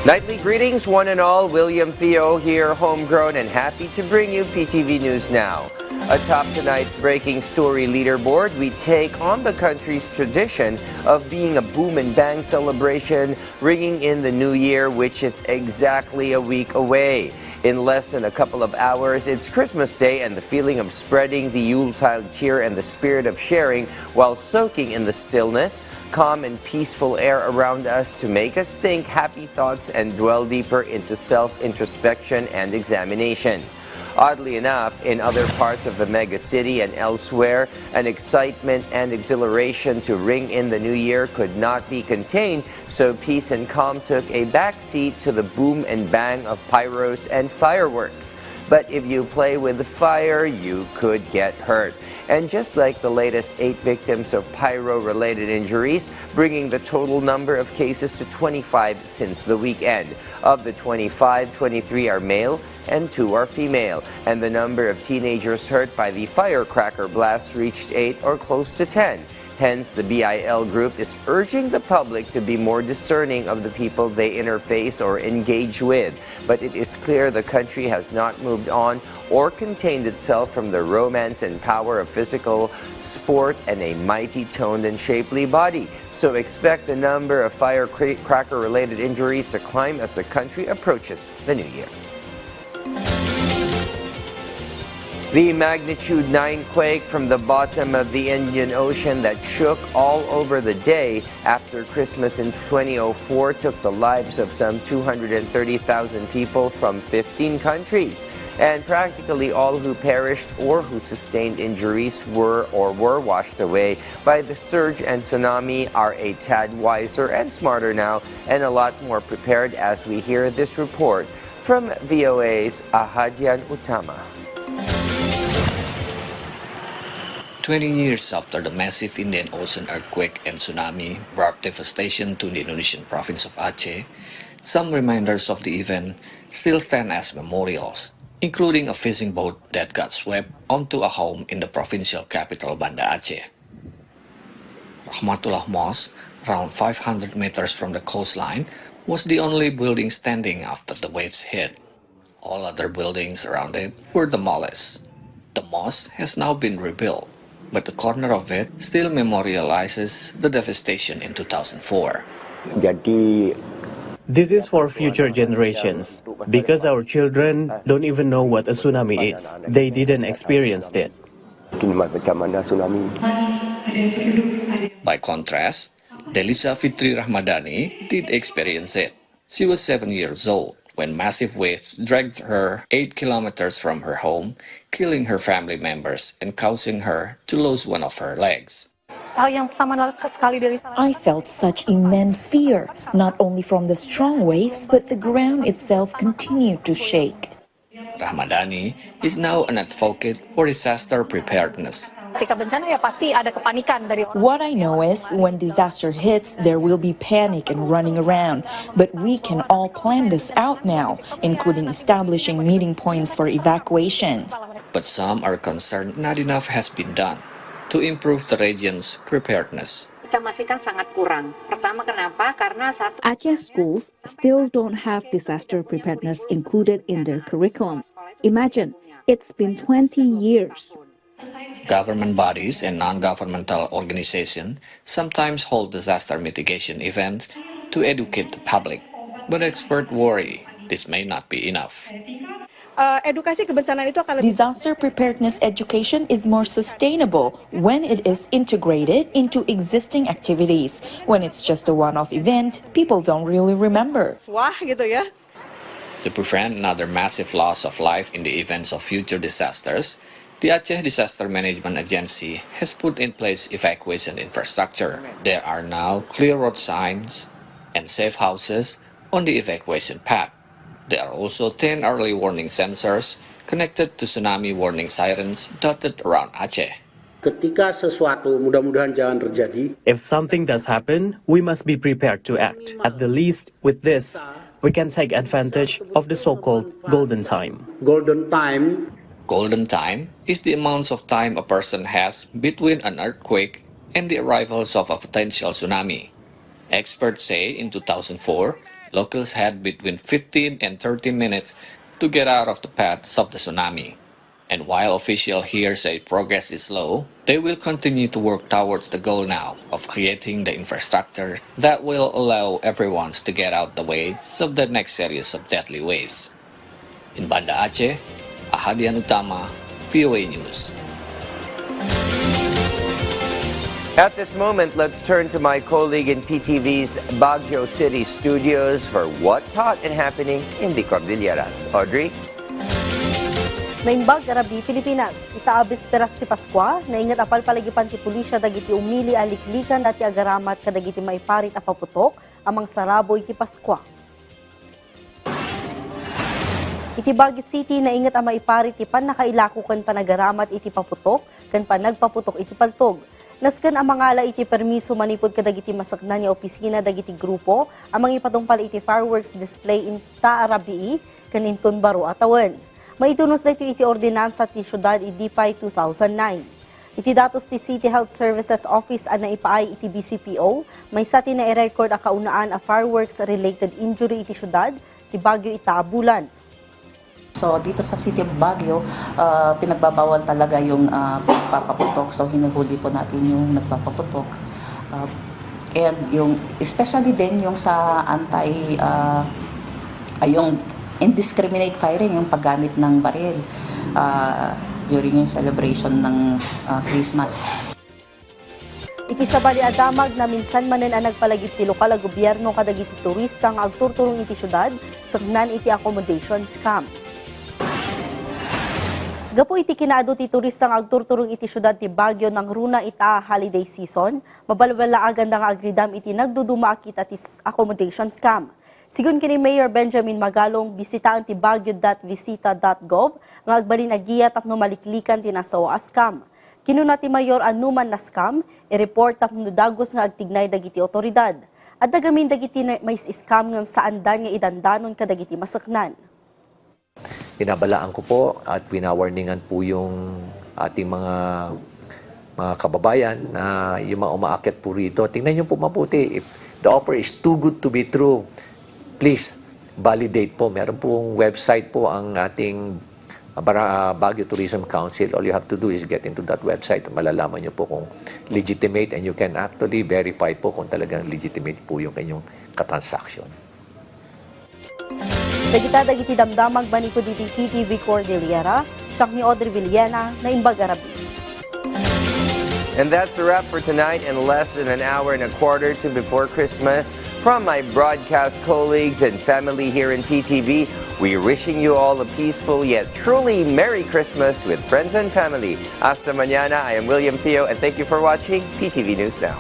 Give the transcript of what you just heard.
Nightly greetings, one and all. William Theo here, homegrown and happy to bring you PTV News Now. Atop tonight's breaking story leaderboard, we take on the country's tradition of being a boom and bang celebration, ringing in the new year, which is exactly a week away. In less than a couple of hours, it's Christmas Day, and the feeling of spreading the Yuletide cheer and the spirit of sharing while soaking in the stillness, calm and peaceful air around us to make us think happy thoughts and dwell deeper into self-introspection and examination. Oddly enough, in other parts of the mega city and elsewhere, an excitement and exhilaration to ring in the new year could not be contained, so peace and calm took a backseat to the boom and bang of pyros and fireworks. But if you play with fire, you could get hurt. And just like the latest 8 victims of pyro-related injuries, bringing the total number of cases to 25 since the weekend. Of the 25, 23 are male and 2 are female. And the number of teenagers hurt by the Firecracker blast reached 8 or close to 10. Hence, the BIL group is urging the public to be more discerning of the people they interface or engage with. But it is clear the country has not moved on or contained itself from the romance and power of physical sport and a mighty toned and shapely body. So expect the number of firecracker-related injuries to climb as the country approaches the new year. The magnitude 9 quake from the bottom of the Indian Ocean that shook all over the day after Christmas in 2004 took the lives of some 230,000 people from 15 countries. And practically all who perished or who sustained injuries were washed away by the surge, and Tsunami are a tad wiser and smarter now and a lot more prepared as we hear this report from VOA's Ahadian Utama. 20 years after the massive Indian Ocean earthquake and tsunami brought devastation to the Indonesian province of Aceh, some reminders of the event still stand as memorials, including a fishing boat that got swept onto a home in the provincial capital Banda Aceh. Rahmatullah Mosque, around 500 meters from the coastline, was the only building standing after the waves hit. All other buildings around it were demolished. The mosque has now been rebuilt, but the corner of it still memorializes the devastation in 2004. This is for future generations, because our children don't even know what a tsunami is. They didn't experience it. By contrast, Delisa Fitri Rahmadani did experience it. She was 7 years old when massive waves dragged her 8 kilometers from her home, killing her family members and causing her to lose one of her legs. I felt such immense fear, not only from the strong waves, but the ground itself continued to shake. Rahmadani is now an advocate for disaster preparedness. What I know is when disaster hits, there will be panic and running around. But we can all plan this out now, including establishing meeting points for evacuations. But some are concerned not enough has been done to improve the region's preparedness. Aceh schools still don't have disaster preparedness included in their curriculum. Imagine, it's been 20 years. Government bodies and non-governmental organizations sometimes hold disaster mitigation events to educate the public, but experts worry this may not be enough. Disaster preparedness education is more sustainable when it is integrated into existing activities. When it's just a one-off event, people don't really remember. To prevent another massive loss of life in the events of future disasters, the Aceh Disaster Management Agency has put in place evacuation infrastructure. There are now clear road signs and safe houses on the evacuation path. There are also 10 early warning sensors connected to tsunami warning sirens dotted around Aceh. If something does happen, we must be prepared to act. At the least, with this, we can take advantage of the so-called golden time. Golden time is the amount of time a person has between an earthquake and the arrivals of a potential tsunami. Experts say in 2004, Locals had between 15 and 30 minutes to get out of the paths of the tsunami. And while officials here say progress is slow, they will continue to work towards the goal now of creating the infrastructure that will allow everyone to get out the way of the next series of deadly waves. In Banda Aceh, Ahadian Utama, VOA News. At this moment, let's turn to my colleague in PTV's Baguio City studios for what's hot and happening in the Cordilleras. Audrey? Naimbag Arabi, Pilipinas. Itaabis peras ti Paskwa, naingat apal palagipan ti pulisya dagiti umili aliklikan dati agaramat kadagiti maiparit a paputok amang saraboy ti Paskwa. Iti Baguio City naingat a maiparit ti pan nakailako kan panagaramat iti paputok kan panagpaputok iti paltog. Nasken ang mangala iti permiso manipod kadagiti masaknan nga opisina dagiti grupo amang ipatungpal iti fireworks display in Arabi kan inton baro atawan. Maitunos na iti ordinansa ti syudad IDPI 2009. Iti datos ti City Health Services Office ang naipaay iti BCPO, may sati na i-record a kaunaan a fireworks-related injury iti syudad, ti Baguio itaabulan. So dito sa City of Baguio, pinagbabawal talaga yung pagpapaputok. So hinuhuli po natin yung nagpapaputok. And yung, especially din yung sa yung indiscriminate firing, yung paggamit ng baril during yung celebration ng Christmas. Iti sa baliadamag na minsan manen ang nagpalagip ti lokal a gobyerno kadagiti turista nga agturturong iti syudad, sagnan iti accommodation scam. Gapo iti kinaado ti turista nga agturturong iti syudad ti Baguio ng runa ita holiday season, mabalbalaagan nga agridam iti nagduduma akita ti accommodation scam. Sigun kini Mayor Benjamin Magalong, bisitaan ti baguio.visita.gov nga agbalin agiya tapno maliklikan ti nasawa a scam. Kinuna ti Mayor anuman na scam, i-report tapno dagos nga agtignay dagiti otoridad. At dagamin dagiti may scam nga saan dan nga idandanon kadagiti masaknan. Binabalaan ko po at winawarningan po yung ating mga kababayan na yung mga umaakyat po rito. Tingnan nyo po mabuti. If the offer is too good to be true, please validate po. Meron pong website po ang ating Baguio Tourism Council. All you have to do is get into that website. Malalaman nyo po kung legitimate and you can actually verify po kung talagang legitimate po yung kanyang katransaksyon. Dagiti damdamag banito diti PTV Cordillera, siyak ni Audrey Villena na Imbag Arabi. And that's a wrap for tonight in less than an hour and a quarter to before Christmas. From my broadcast colleagues and family here in PTV, we're wishing you all a peaceful yet truly Merry Christmas with friends and family. Hasta mañana. I am William Theo and thank you for watching PTV News Now.